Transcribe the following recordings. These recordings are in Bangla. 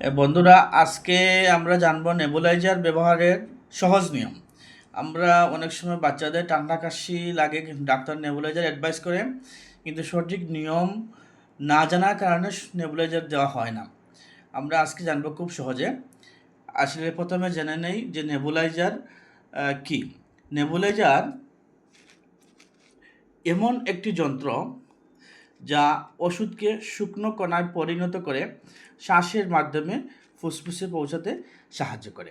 বন্ধুরা, আজকে আমরা জানবো নেবুলাইজার ব্যবহারের সহজ নিয়ম। আমরা অনেক সময় বাচ্চাদের ঠান্ডা কাশি লাগে, কিন্তু ডাক্তার নেবুলাইজার অ্যাডভাইস করে, কিন্তু সঠিক নিয়ম না জানার কারণে নেবুলাইজার দেওয়া হয় না। আমরা আজকে জানবো খুব সহজে। আসলে প্রথমে জেনে নেই যে নেবুলাইজার কি। নেবুলাইজার এমন একটি যন্ত্র যা ওষুধকে শুকনো কণায় পরিণত করে শ্বাসের মাধ্যমে ফুসফুসে পৌঁছাতে সাহায্য করে।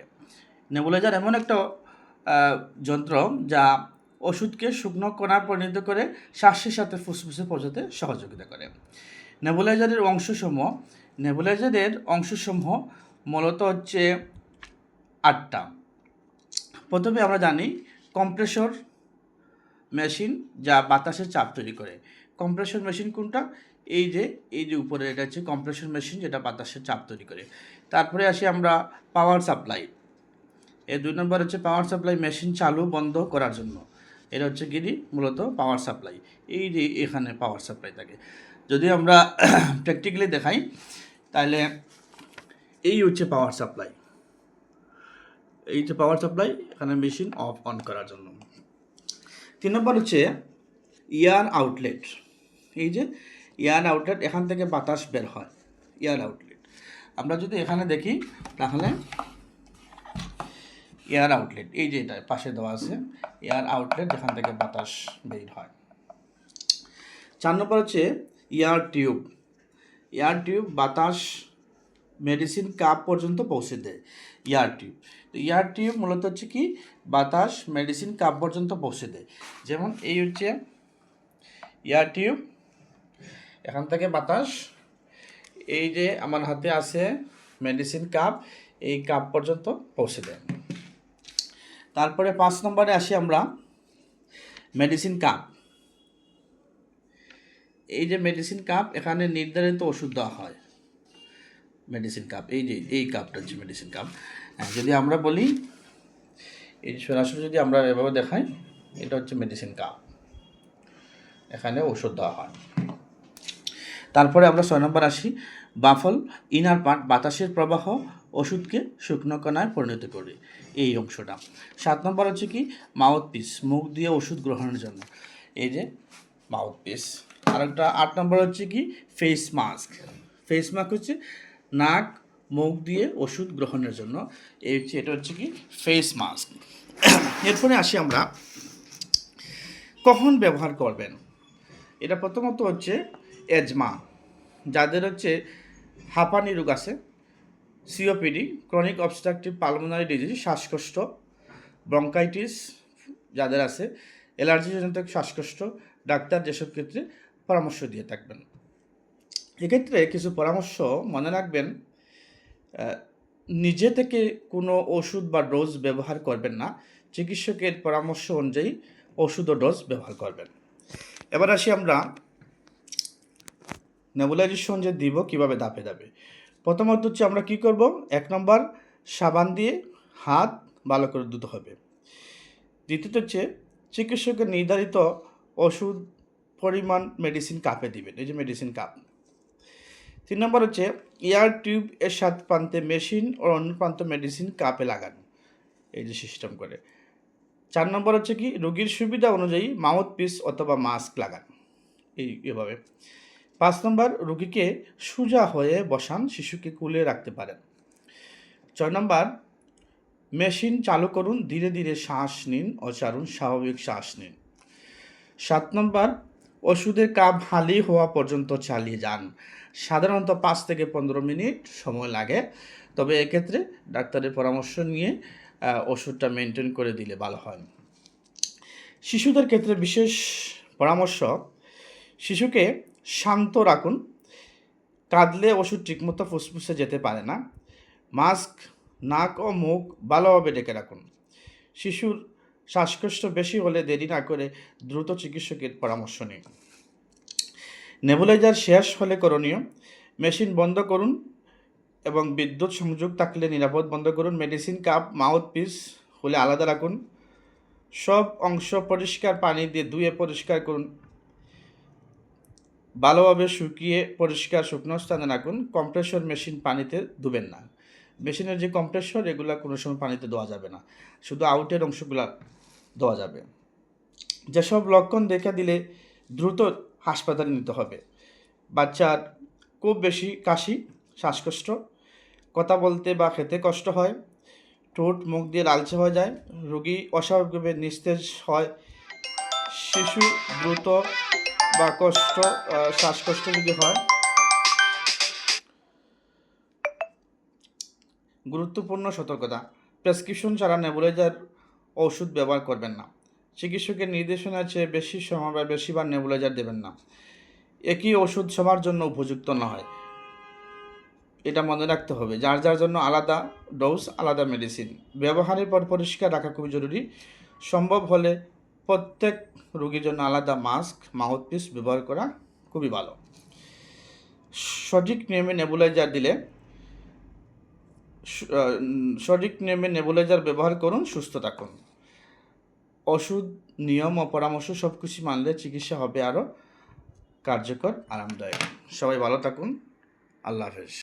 নেবুলাইজার এমন একটা যন্ত্র যা ওষুধকে শুকনো কণায় পরিণত করে শ্বাসের সাথে ফুসফুসে পৌঁছাতে সহযোগিতা করে। নেবুলাইজারের অংশসমূহ মূলত হচ্ছে 8টা। প্রথমে আমরা জানি কম্প্রেসর মেশিন, যা বাতাসের চাপ তৈরি করে। কম্প্রেসর মেশিন কোনটা? এই যে উপরে এটা হচ্ছে কম্প্রেসর মেশিন, যেটা বাতাসের চাপ তৈরি করে। তারপরে আসি আমরা পাওয়ার সাপ্লাই। এই 2 নম্বর হচ্ছে পাওয়ার সাপ্লাই, মেশিন চালু বন্ধ করার জন্য। এটা হচ্ছে গিরি মূলত পাওয়ার সাপ্লাই। এই যে এখানে পাওয়ার সাপ্লাই থাকে। যদি আমরা প্র্যাকটিক্যালি দেখাই তাহলে এই হচ্ছে পাওয়ার সাপ্লাই। এই যে পাওয়ার সাপ্লাই, এখানে মেশিন অফ অন করার জন্য। 3 নম্বর হচ্ছে এয়ার আউটলেট। এই যে এয়ার আউটলেট, এখান থেকে বাতাস বের হয়, এয়ার আউটলেট। আমরা যদি এখানে দেখি তাহলে এয়ার আউটলেট, এই যে এটা পাশে দেওয়া আছে এয়ার আউটলেট, যেখান থেকে বাতাস বের হয়। 4 নম্বর হচ্ছে এয়ার টিউব। এয়ার টিউব বাতাস মেডিসিন কাপ পর্যন্ত পৌঁছে দেয়, এয়ার টিউব। তো এয়ার টিউব মূলত হচ্ছে কি, বাতাস মেডিসিন কাপ পর্যন্ত পৌঁছে দেয়। যেমন এই হচ্ছে এয়ার টিউব, এখান থেকে বাতাস, এই যে আমার হাতে আছে মেডিসিন কাপ, এই কাপ পর্যন্ত পৌঁছে দেয়। তারপরে 5 নম্বরে আসি আমরা মেডিসিন কাপ। এই যে মেডিসিন কাপ, এখানে নির্ধারিত ওষুধ দেওয়া হয়। মেডিসিন কাপ, এই যে এই কাপটা হচ্ছে মেডিসিন কাপ। যদি আমরা বলি, এই সরাসরি যদি আমরা এভাবে দেখাই, এটা হচ্ছে মেডিসিন কাপ, এখানে ওষুধ দেওয়া হয়। তারপরে আমরা 6 নম্বর আসি বাফল, ইনার পার্ট, বাতাসের প্রবাহ ওষুধকে শুকনো কণায় পরিণত করে, এই অংশটা। 7 নম্বর হচ্ছে কি মাউথ পিস, মুখ দিয়ে ওষুধ গ্রহণের জন্য, এই যে মাউথ পিস। আর একটা 8 নম্বর হচ্ছে কি ফেস মাস্ক। ফেস মাস্ক হচ্ছে নাক মুখ দিয়ে ওষুধ গ্রহণের জন্য, এটা হচ্ছে কি ফেস মাস্ক। এরপরে আসি আমরা কখন ব্যবহার করবেন। এটা প্রথমত হচ্ছে এজমা, যাদের হচ্ছে হাঁপানি রোগ আছে, COPD, chronic obstructive pulmonary disease, শ্বাসকষ্ট, ব্রঙ্কাইটিস যাদের আছে, অ্যালার্জিজনিত শ্বাসকষ্ট, ডাক্তার যেসব ক্ষেত্রে পরামর্শ দিয়ে থাকবেন। এক্ষেত্রে কিছু পরামর্শ মনে রাখবেন, নিজে থেকে কোনো ওষুধ বা ডোজ ব্যবহার করবেন না, চিকিৎসকের পরামর্শ অনুযায়ী ওষুধ ও ডোজ ব্যবহার করবেন। এবার আসি আমরা নেবুলাইজেশন যে দিব কীভাবে ধাপে ধাপে। প্রথমত হচ্ছে আমরা কি করব, 1 নম্বর সাবান দিয়ে হাত ভালো করে ধুতে হবে। দ্বিতীয়ত হচ্ছে চিকিৎসকের নির্ধারিত ওষুধ পরিমাণ মেডিসিন কাপে দিবেন, এই যে মেডিসিন কাপ। 3 নম্বর হচ্ছে এয়ার টিউব এর সাত প্রান্তে মেশিন ও অন্য প্রান্ত মেডিসিন কাপে লাগানো, এই যে সিস্টেম করে। 4 নম্বর হচ্ছে কি রোগীর সুবিধা অনুযায়ী মাউথ পিস অথবা মাস্ক লাগানো, এইভাবে। 5 নম্বর রোগীকে সোজা হয়ে বসান, শিশুকে কুলে রাখতে পারেন। 6 নম্বর মেশিন চালু করুন, ধীরে ধীরে শ্বাস নিন ও ছাড়ুন, স্বাভাবিক শ্বাস নিন। 7 নম্বর ওষুধের কাপ খালি হওয়া পর্যন্ত চালিয়ে যান, সাধারণত 5 থেকে 15 মিনিট সময় লাগে, তবে এক্ষেত্রে ডাক্তারের পরামর্শ নিয়ে ওষুধটা মেনটেন করে দিলে ভালো হয়। শিশুদের ক্ষেত্রে বিশেষ পরামর্শ, শিশুকে শান্ত রাখুন, কাঁদলে ওষুধ ঠিকমতো ফুসফুসে যেতে পারে না। মাস্ক, নাক ও মুখ ভালোভাবে ঢেকে রাখুন। শিশুর শ্বাসকষ্ট বেশি হলে দেরি না করে দ্রুত চিকিৎসকের পরামর্শ নিন। নেবুলাইজার শেষ হলে করণীয়, মেশিন বন্ধ করুন এবং বিদ্যুৎ সংযোগ থাকলে নিরাপদ বন্ধ করুন। মেডিসিন কাপ মাউথ পিস হলে আলাদা রাখুন। সব অংশ পরিষ্কার পানি দিয়ে ধুয়ে পরিষ্কার করুন। ভালোভাবে শুকিয়ে পরিষ্কার শুকনো স্থানে রাখুন। কম্প্রেসর মেশিন পানিতে ধুবেন না। মেশিনের যে কম্প্রেসর এগুলা কোনো সময় পানিতে ধোয়া যাবে না, শুধু আউটের অংশগুলা ধোয়া যাবে। যেসব লক্ষণ দেখা দিলে দ্রুত হাসপাতালে নিতে হবে: বাচ্চার খুব বেশি কাশি, শ্বাসকষ্ট, কথা বলতে বা খেতে কষ্ট হয়, ঠোঁট মুখ দিয়ে লালচে হয়ে যায়, রোগী অস্বাভাবিকভাবে নিস্তেজ হয়, শিশু দ্রুত বা শ্বাসকষ্ট যদি হয়। গুরুত্বপূর্ণ সতর্কতা: প্রেসক্রিপশন ছাড়া নেবুলাইজার ওষুধ ব্যবহার করবেন না। চিকিৎসকের নির্দেশনার চেয়ে বেশি সময় বা বেশিবার নেবুলাইজার দেবেন না। একই ওষুধ সবার জন্য উপযুক্ত নয়, এটা মনে রাখতে হবে। যার যার জন্য আলাদা ডোজ, আলাদা মেডিসিন। ব্যবহারের পর পরিষ্কার রাখা খুবই জরুরি। সম্ভব হলে প্রত্যেক রোগীর জন্য আলাদা মাস্ক, মাউথপিস ব্যবহার করা খুবই ভালো। সঠিক নিয়মে নেবুলাইজার দিলে সঠিক নিয়মে নেবুলাইজার ব্যবহার করুন, সুস্থ থাকুন। ওষুধ, নিয়ম ও পরামর্শ সব কিছু মানলে চিকিৎসা হবে আরও কার্যকর, আরামদায়ক। সবাই ভালো থাকুন। আল্লাহ হাফেজ।